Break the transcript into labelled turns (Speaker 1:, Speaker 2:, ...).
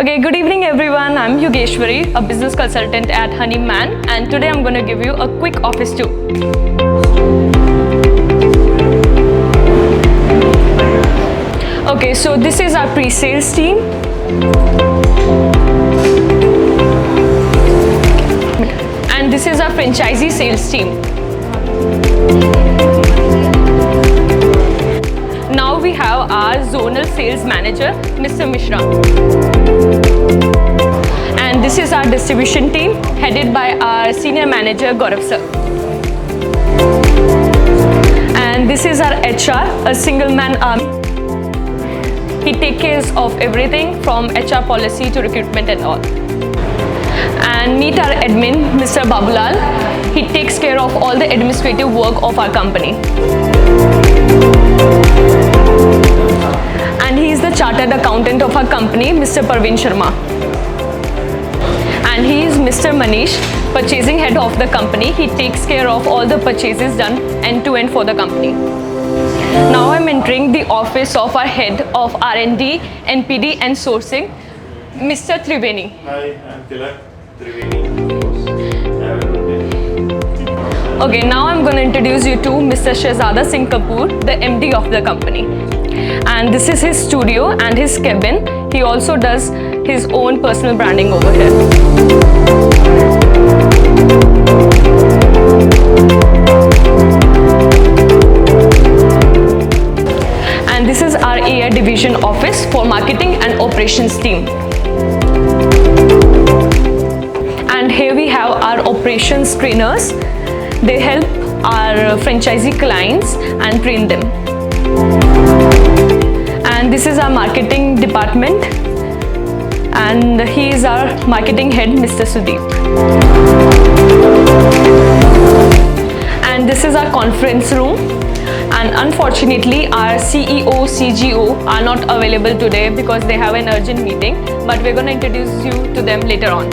Speaker 1: Okay, good evening everyone. I'm Yogeshwari, a business consultant at Honeyman, and today I'm going to give you a quick office tour. Okay, so this is our pre-sales team. And this is our franchisee sales team. Now we have our zonal sales manager, Mr. Mishra. And this is our distribution team, headed by our senior manager, Gaurav sir. And this is our HR, a single man army. He takes care of everything from HR policy to recruitment and all. And meet our admin, Mr. Babulal. He takes care of all the administrative work of our company. And he is the chartered accountant of our company, Mr. Parveen Sharma. And he is Mr. Manish, purchasing head of the company. He takes care of all the purchases done end to end for the company. Now I'm entering the office of our head of R&D, NPD and sourcing, Mr. Triveni.
Speaker 2: Hi, I'm Tilak Triveni. Have a good day.
Speaker 1: Okay, now I'm going to introduce you to Mr. Shehzada Singh Kapoor, the MD of the company. And this is his studio and his cabin. He also does his own personal branding over here. And this is our AI division office for marketing and operations team. And here we have our operations trainers. They help our franchisee clients and train them. And this is our marketing department, and he is our marketing head, Mr. Sudeep. And this is our conference room, and unfortunately our CEO, CGO are not available today because they have an urgent meeting, but we're going to introduce you to them later on.